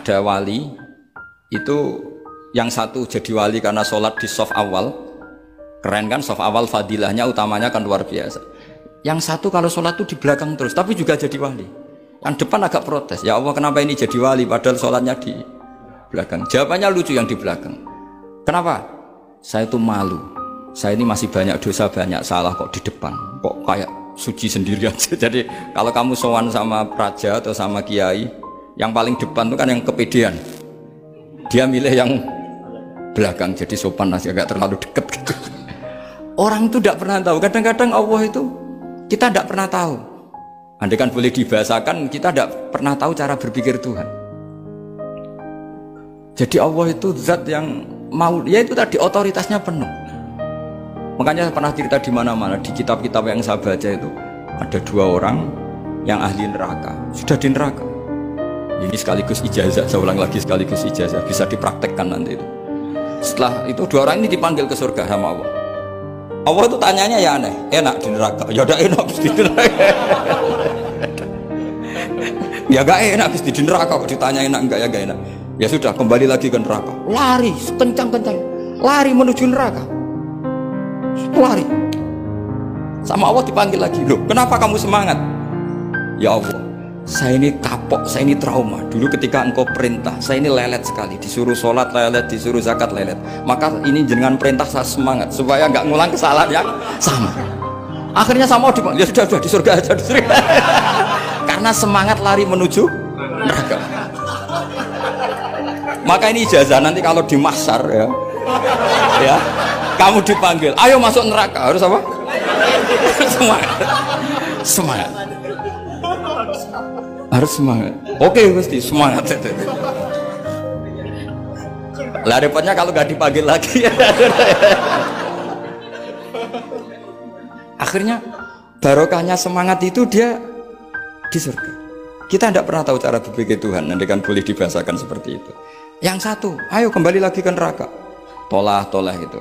ada wali itu yang satu jadi wali karena sholat di shaf awal, keren kan, shaf awal fadilahnya utamanya kan luar biasa. Yang satu kalau sholat itu di belakang terus tapi juga jadi wali. Yang depan agak protes, ya Allah kenapa ini jadi wali padahal sholatnya di belakang. Jawabannya lucu yang di belakang. Kenapa? Saya itu malu, saya ini masih banyak dosa, banyak salah kok di depan, kok kayak suci sendirian. Jadi kalau kamu sowan sama praja atau sama kiai, yang paling depan itu kan yang kepedean, dia milih yang belakang jadi sopan, masih agak terlalu dekat gitu. Orang itu tidak pernah tahu, kadang-kadang Allah itu kita tidak pernah tahu. Andai kan boleh dibahasakan, kita tidak pernah tahu cara berpikir Tuhan. Jadi Allah itu zat yang mau, ya itu tadi otoritasnya penuh. Makanya saya pernah cerita di mana-mana, di kitab-kitab yang saya baca itu ada dua orang yang ahli neraka, sudah di neraka. Ini sekaligus ijazah, saya ulang lagi sekaligus ijazah, bisa dipraktekkan nanti itu. Setelah itu dua orang ini dipanggil ke surga sama Allah. Allah itu tanyanya ya aneh, enak di neraka? Ya udah enak di neraka. Ya gak enak di neraka, kok ditanya enak enggak, ya gak enak. Ya sudah kembali lagi ke neraka, lari kencang-kencang, lari menuju neraka, lari. Sama Allah dipanggil lagi, loh kenapa kamu semangat? Ya Allah, saya ini kapok, saya ini trauma. Dulu ketika engkau perintah, saya ini lelet sekali, disuruh sholat lelet, disuruh zakat lelet. Maka ini dengan perintah saya semangat supaya nggak ngulang kesalahan yang sama. Akhirnya sama dipanggil, ya sudah di surga aja, di surga. Karena semangat lari menuju neraka. Maka ini ijazah nanti kalau di mahsyar ya, ya kamu dipanggil, ayo masuk neraka, harus apa? Semangat, semangat, harus semangat. Oke pasti semangat. Lah repotnya kalau nggak dipanggil lagi. Akhirnya barokahnya semangat itu dia di surga. Kita tidak pernah tahu cara berpikir Tuhan, nanti kan boleh dibahasakan seperti itu. Yang satu, ayo kembali lagi ke neraka, tolah gitu,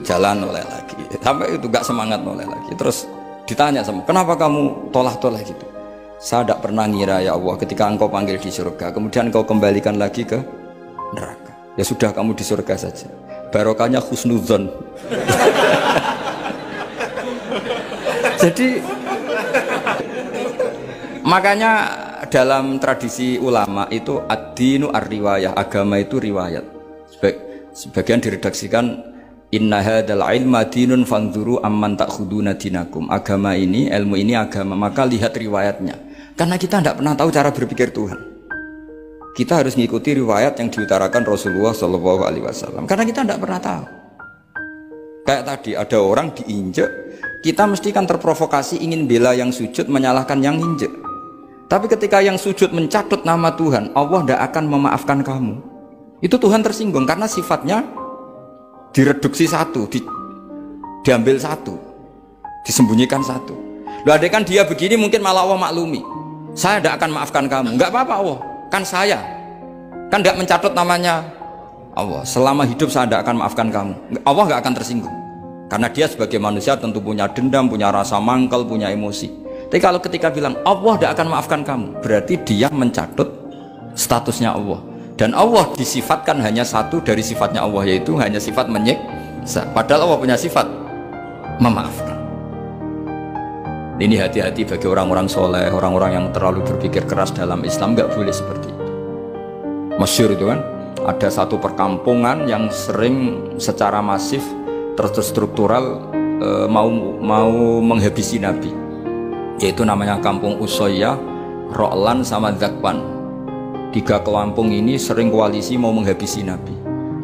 jalan noleh lagi, sampai itu gak semangat noleh lagi. Terus ditanya sama, kenapa kamu tolah gitu? Saya tidak pernah ngira ya Allah, ketika engkau panggil di surga, kemudian engkau kembalikan lagi ke neraka. Ya sudah kamu di surga saja, barokahnya husnudzon. Jadi makanya dalam tradisi ulama itu ad-dinu ar-riwayah, agama itu riwayat. Sebagian diredaksikan inna hadzal ilma dinun fanzuru amman ta'khuduna dinakum. Agama ini, ilmu ini agama, maka lihat riwayatnya. Karena kita tidak pernah tahu cara berpikir Tuhan. Kita harus mengikuti riwayat yang diutarakan Rasulullah SAW. Karena kita tidak pernah tahu. Kayak tadi ada orang diinjek, kita mesti kan terprovokasi ingin bela yang sujud menyalahkan yang injek. Tapi ketika yang sujud mencatut nama Tuhan, Allah tidak akan memaafkan kamu. Itu Tuhan tersinggung karena sifatnya direduksi satu, diambil satu, disembunyikan satu. Loh adek kan dia begini mungkin malah Allah maklumi. Saya tidak akan maafkan kamu. Enggak apa-apa Allah, kan saya. Kan tidak mencatut namanya Allah. Selama hidup saya tidak akan maafkan kamu. Allah nggak akan tersinggung. Karena dia sebagai manusia tentu punya dendam, punya rasa mangkal, punya emosi. Tapi kalau ketika bilang Allah tidak akan maafkan kamu, berarti dia mencatut statusnya Allah. Dan Allah disifatkan hanya satu dari sifatnya Allah, yaitu hanya sifat menyiksa. Padahal Allah punya sifat memaafkan. Ini hati-hati bagi orang-orang soleh, orang-orang yang terlalu berpikir keras dalam Islam, nggak boleh seperti itu. Masyhur itu kan, ada satu perkampungan yang sering secara masif terstruktural mau menghabisi Nabi. Yaitu namanya kampung Usoyyah, Ro'lan sama Zakwan. 3 kampung ini sering koalisi mau menghabisi Nabi.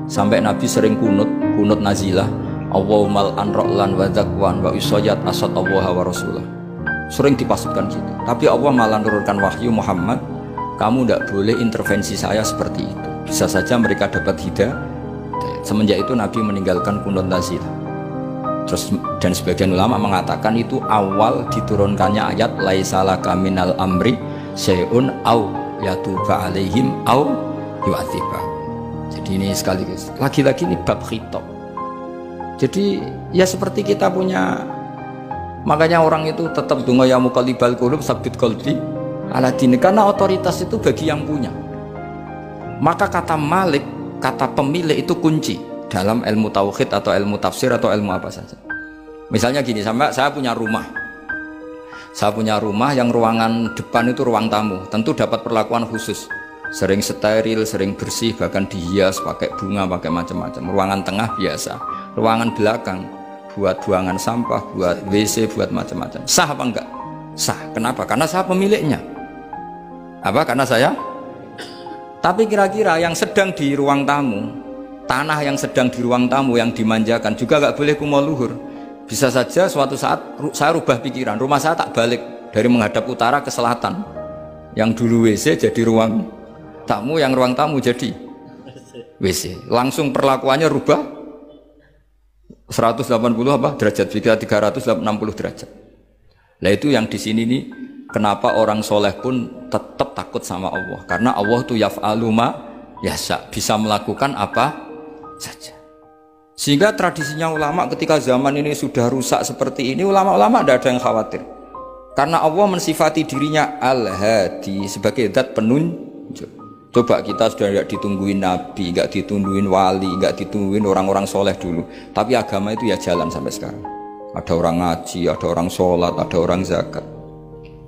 Sampai Nabi sering kunut nazilah, Allahumma an Ro'lan wa Zakwan wa Usoyyat asad Allah wa Rasulah. Sering dipasutkan gitu. Tapi Allah malah menurunkan wahyu, Muhammad, kamu tidak boleh intervensi saya seperti itu. Bisa saja mereka dapat hidayah. Semenjak itu Nabi meninggalkan kunut nazilah. Terus, dan sebagian ulama mengatakan itu awal diturunkannya ayat laisalaka minal amri syai'un au yatuba alaihim au yu'adziba. Jadi ini sekaligus lagi-lagi ini bab khitab. Jadi ya seperti kita punya, makanya orang itu tetap donga ya muqallibal qulub tsabbit qalbi ala din, karena otoritas itu bagi yang punya. Maka kata malik, kata pemilik itu kunci dalam ilmu tauhid atau ilmu tafsir atau ilmu apa saja. Misalnya gini, saya punya rumah. Saya punya rumah yang ruangan depan itu ruang tamu, tentu dapat perlakuan khusus. Sering steril, sering bersih, bahkan dihias pakai bunga, pakai macam-macam. Ruangan tengah biasa, ruangan belakang buat buangan sampah, buat WC, buat macam-macam. Sah apa enggak? Sah. Kenapa? Karena saya pemiliknya. Apa? Karena saya. Tapi kira-kira yang sedang di ruang tamu, tanah yang sedang di ruang tamu yang dimanjakan juga enggak boleh kumo luhur. Bisa saja suatu saat saya rubah pikiran, rumah saya tak balik dari menghadap utara ke selatan. Yang dulu WC jadi ruang tamu, yang ruang tamu jadi WC. Langsung perlakuannya rubah 180 apa derajat, jika 360 derajat. Nah itu yang di sini nih, kenapa orang soleh pun tetap takut sama Allah, karena Allah itu yaf'alu ma yasha, bisa melakukan apa saja. Sehingga tradisinya ulama ketika zaman ini sudah rusak seperti ini, ulama-ulama tidak ada yang khawatir, karena Allah mensifati dirinya Al-Hadi sebagai zat penunjuk. Coba kita sudah tidak ditungguin nabi, nggak ditungguin wali, nggak ditungguin orang-orang soleh dulu, tapi agama itu ya jalan sampai sekarang. Ada orang ngaji, ada orang sholat, ada orang zakat.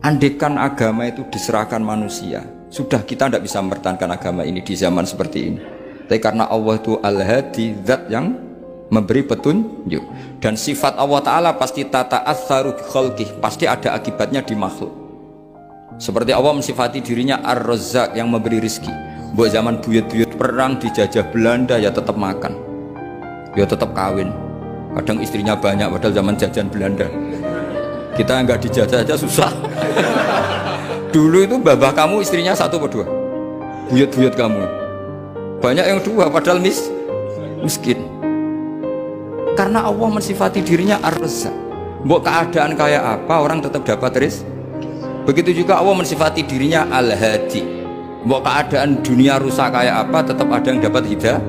Andekan agama itu diserahkan manusia, sudah kita tidak bisa mempertahankan agama ini di zaman seperti ini. Tapi karena Allah itu Al-Hadi, zat yang memberi petunjuk, dan sifat Allah Ta'ala pasti tata'atsaru bi khalqih, pasti ada akibatnya di makhluk. Seperti Allah mensifati dirinya Ar-Razzaq, yang memberi rizki. Buat zaman buyut-buyut perang dijajah Belanda ya tetap makan, ya tetap kawin. Kadang istrinya banyak, padahal zaman jajan Belanda. Kita nggak dijajah aja susah. Dulu itu babah kamu istrinya 1 atau 2, buyut-buyut kamu banyak yang 2, padahal miskin. Karena Allah mensifati dirinya Ar-Razzaq. Mbok keadaan kayak apa orang tetap dapat rizki. Begitu juga Allah mensifati dirinya Al-Hadi. Mbok keadaan dunia rusak kayak apa tetap ada yang dapat hidayah.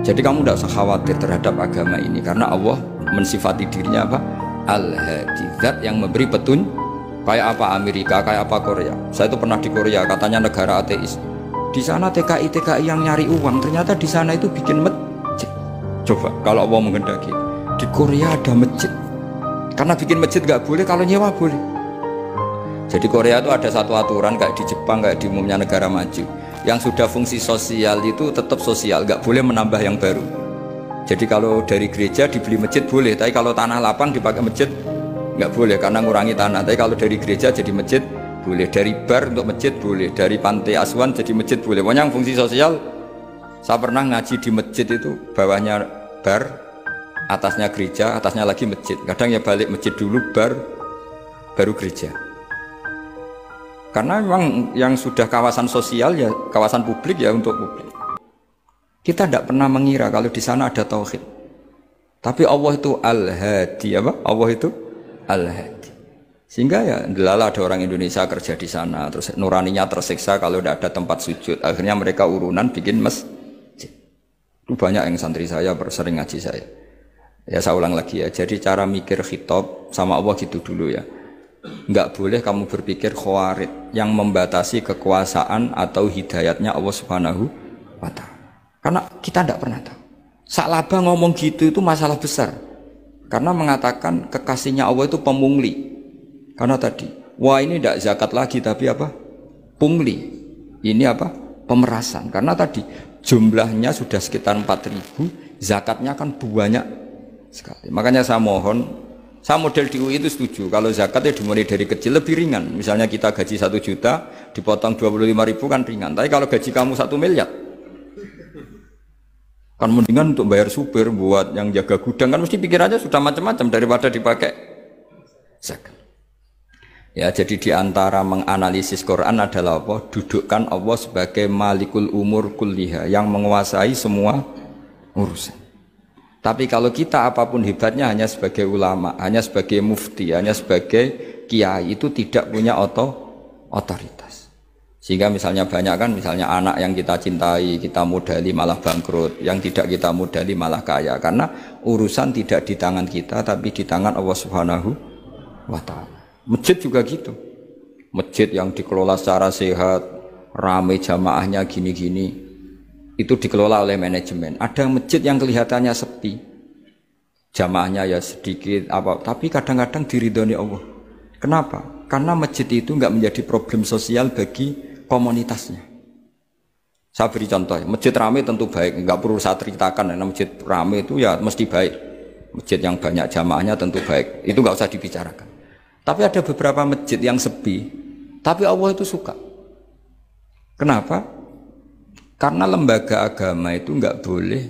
Jadi kamu tidak usah khawatir terhadap agama ini, karena Allah mensifati dirinya apa? Al-Hadi, zat yang memberi petunjuk. Kayak apa Amerika, kayak apa Korea. Saya itu pernah di Korea, katanya negara ateis. Di sana TKI yang nyari uang, ternyata di sana itu bikin masjid. Coba kalau Allah menghendaki di Korea ada masjid, karena bikin masjid nggak boleh, kalau nyewa boleh. Jadi Korea itu ada satu aturan kayak di Jepang, kayak di umumnya negara maju, yang sudah fungsi sosial itu tetap sosial, nggak boleh menambah yang baru. Jadi kalau dari gereja dibeli masjid boleh, tapi kalau tanah lapang dipakai masjid nggak boleh, karena ngurangi tanah. Tapi kalau dari gereja jadi masjid boleh, dari bar untuk masjid boleh, dari pantai asuhan jadi masjid boleh. Pokoknya yang fungsi sosial. Saya pernah ngaji di masjid itu, bawahnya bar, atasnya gereja, atasnya lagi masjid. Kadang ya balik masjid dulu, bar, baru gereja. Karena memang yang sudah kawasan sosial ya kawasan publik ya untuk publik. Kita tidak pernah mengira kalau di sana ada tauhid. Tapi Allah itu Al-Hadi, apa? Allah itu Al-Hadi. Sehingga ya delala ada orang Indonesia kerja di sana, terus nuraninya tersiksa kalau tidak ada tempat sujud. Akhirnya mereka urunan bikin masjid. Itu banyak yang santri saya sering ngaji saya. Ya saya ulang lagi ya. Jadi cara mikir khitab sama Allah gitu dulu ya. Enggak boleh kamu berpikir khawarid yang membatasi kekuasaan atau hidayatnya Allah Subhanahu wa ta'ala. Karena kita tidak pernah tahu. Sa'labah ngomong gitu itu masalah besar. Karena mengatakan kekasihnya Allah itu pemungli. Karena tadi, wah ini tidak zakat lagi tapi apa? Pungli. Ini apa? Pemerasan. Karena tadi jumlahnya sudah sekitar 4.000, zakatnya kan banyak sekali. Makanya saya mohon, saya model di UI itu setuju kalau zakatnya dimulai dari kecil lebih ringan. Misalnya kita gaji 1 juta dipotong 25.000 kan ringan. Tapi kalau gaji kamu 1 miliar kan mendingan untuk bayar supir, buat yang jaga gudang, kan mesti pikirannya sudah macam-macam daripada dipakai zakat. Ya, jadi diantara menganalisis Quran adalah apa? Dudukkan Allah sebagai malikul umur kulliha, yang menguasai semua urusan. Tapi kalau kita apapun hebatnya hanya sebagai ulama, hanya sebagai mufti, hanya sebagai kiai, itu tidak punya otoritas. Sehingga misalnya banyak kan, misalnya anak yang kita cintai, kita modali malah bangkrut, yang tidak kita modali malah kaya, karena urusan tidak di tangan kita, tapi di tangan Allah Subhanahu wa ta'ala. Masjid juga gitu. Masjid yang dikelola secara sehat, rame jamaahnya gini-gini, itu dikelola oleh manajemen. Ada masjid yang kelihatannya sepi, jamaahnya ya sedikit, tapi kadang-kadang diridhoni Allah. Kenapa? Karena masjid itu nggak menjadi problem sosial bagi komunitasnya. Saya beri contoh, masjid rame tentu baik, nggak perlu saya ceritakan. Karena masjid rame itu ya mesti baik. Masjid yang banyak jamaahnya tentu baik, itu nggak usah dibicarakan. Tapi ada beberapa masjid yang sepi, tapi Allah itu suka. Kenapa? Karena lembaga agama itu nggak boleh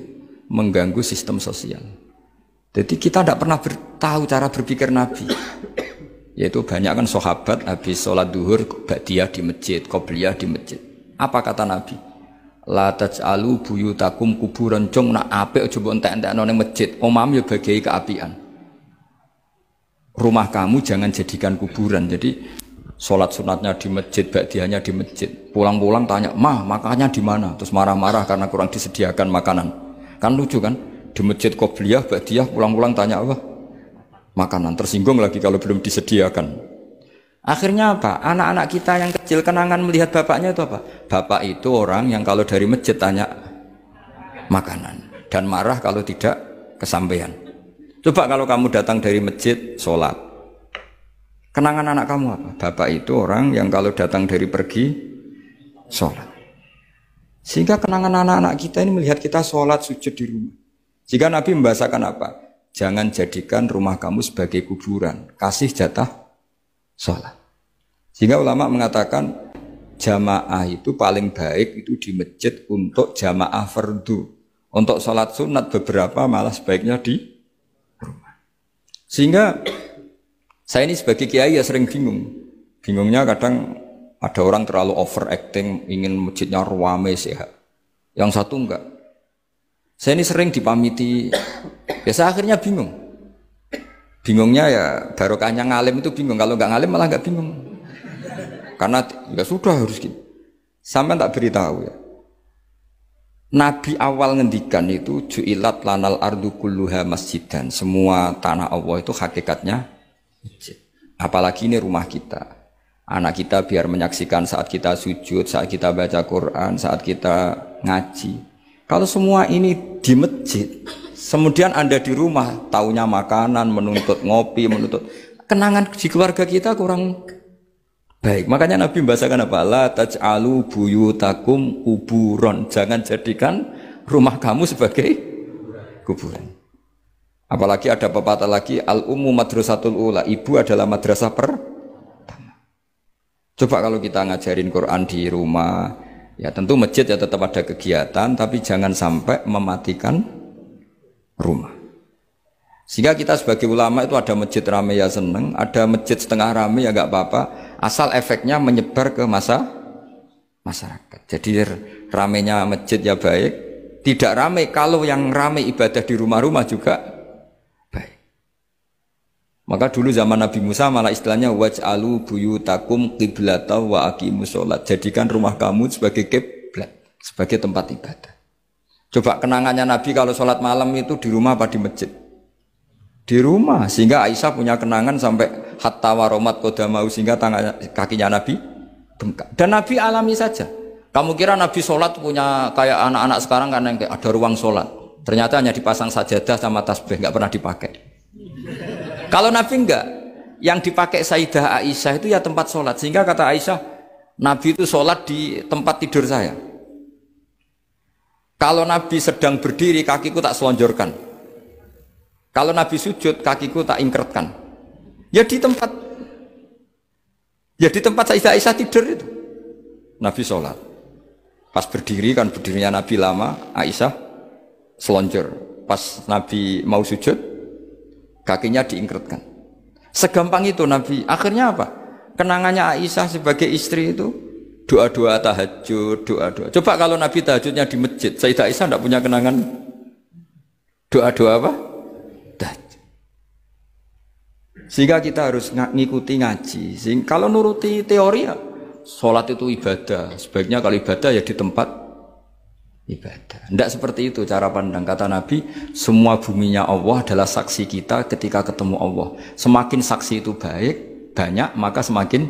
mengganggu sistem sosial. Jadi kita tidak pernah tahu cara berpikir Nabi. Yaitu banyak kan sahabat habis sholat duhur ba'diyah di masjid, qobliyah di masjid. Apa kata Nabi? La taj'alu buyutakum kuburan, cung nak apik aja mbok entek-entekno ning masjid. Omam ya bagai keapian. Rumah kamu jangan jadikan kuburan. Jadi sholat sunatnya di masjid, ba'diyahnya di masjid. Pulang-pulang tanya, "Mah, makannya di mana?" Terus marah-marah karena kurang disediakan makanan. Kan lucu kan? Di masjid qobliyah, ba'diyah pulang-pulang tanya apa? Makanan. Tersinggung lagi kalau belum disediakan. Akhirnya apa? Anak-anak kita yang kecil kenangan melihat bapaknya itu apa? Bapak itu orang yang kalau dari masjid tanya makanan dan marah kalau tidak kesampaian. Coba kalau kamu datang dari masjid sholat, kenangan anak kamu apa? Bapak itu orang yang kalau datang dari pergi sholat. Sehingga kenangan anak-anak kita ini melihat kita sholat sujud di rumah. Jika Nabi membahasakan apa? Jangan jadikan rumah kamu sebagai kuburan, kasih jatah sholat. Sehingga ulama mengatakan jamaah itu paling baik itu di masjid untuk jamaah fardu. Untuk sholat sunat beberapa malah sebaiknya di rumah. Sehingga saya ini sebagai kiai ya sering bingung. Bingungnya kadang ada orang terlalu overacting, ingin masjidnya ruame sehat. Yang satu enggak. Saya ini sering dipamiti, biasa akhirnya bingung. Bingungnya ya barokahnya ngalim itu bingung, kalau nggak ngalim malah nggak bingung. Karena ya sudah harus gitu. Sampai tak beritahu ya. Nabi awal ngendikan itu ju'ilat lanal ardu kulluha masjidan. Semua tanah Allah itu hakikatnya masjid. Apalagi ini rumah kita. Anak kita biar menyaksikan saat kita sujud, saat kita baca Quran, saat kita ngaji. Kalau semua ini di masjid, kemudian Anda di rumah, taunya makanan, menuntut ngopi, menuntut kenangan di keluarga kita kurang baik. Makanya Nabi membahasakan apa? La taj'alu buyutakum kuburon. Jangan jadikan rumah kamu sebagai kuburan. Apalagi ada pepatah lagi, al-ummu madrasatul ula. Ibu adalah madrasah pertama. Coba kalau kita ngajarin Quran di rumah, ya tentu masjid ya tetap ada kegiatan, tapi jangan sampai mematikan rumah. Sehingga kita sebagai ulama itu ada masjid rame ya seneng, ada masjid setengah rame ya nggak apa-apa, asal efeknya menyebar ke masyarakat. Jadi ramenya masjid ya baik, tidak rame kalau yang rame ibadah di rumah-rumah juga baik. Maka dulu zaman Nabi Musa malah istilahnya waj'alu buyutakum qiblatan wa aqimus sholat. Jadikan rumah kamu sebagai kiblat, sebagai tempat ibadah. Coba kenangannya Nabi kalau sholat malam itu di rumah apa di masjid? Di rumah. Sehingga Aisyah punya kenangan sampai hatta waromat qodamau, sehingga kakinya Nabi bengkak. Dan Nabi alami saja. Kamu kira Nabi sholat punya kayak anak-anak sekarang kan yang ada ruang sholat. Ternyata hanya dipasang sajadah sama tasbih, nggak pernah dipakai. Kalau Nabi enggak, yang dipakai Sayyidah Aisyah itu ya tempat sholat. Sehingga kata Aisyah, Nabi itu sholat di tempat tidur saya. Kalau Nabi sedang berdiri, kakiku tak selonjorkan. Kalau Nabi sujud, kakiku tak ingkretkan. Ya di tempat Sayyidah Aisyah tidur itu. Nabi sholat. Pas berdiri kan berdirinya Nabi lama, Aisyah selonjor. Pas Nabi mau sujud, kakinya diingkretkan. Segampang itu Nabi. Akhirnya apa? Kenangannya Aisyah sebagai istri itu doa-doa tahajud, doa-doa. Coba kalau Nabi tahajudnya di masjid, Sayyidah Aisyah tidak punya kenangan doa-doa apa? Tahajud. Sehingga kita harus ngikuti ngaji. Kalau nuruti teori ya, sholat itu ibadah. Sebaiknya kalau ibadah ya di tempat ibadah. Tidak seperti itu cara pandang. Kata Nabi, semua buminya Allah adalah saksi kita ketika ketemu Allah. Semakin saksi itu baik, banyak, maka semakin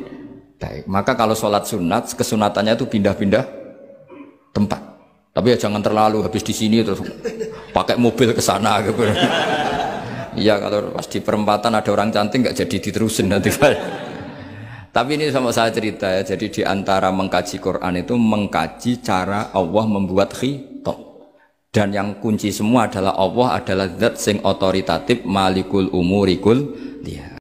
Baik, maka kalau sholat sunat, kesunatannya itu pindah-pindah tempat. Tapi ya jangan terlalu habis di sini terus pakai mobil ke sana gitu. Iya, kalau pas di perempatan ada orang cantik nggak jadi diterusin nanti. Tapi ini sama saya cerita ya. Jadi di antara mengkaji Quran itu mengkaji cara Allah membuat khitab. Dan yang kunci semua adalah Allah adalah zat sing otoritatif malikul umurikul dia.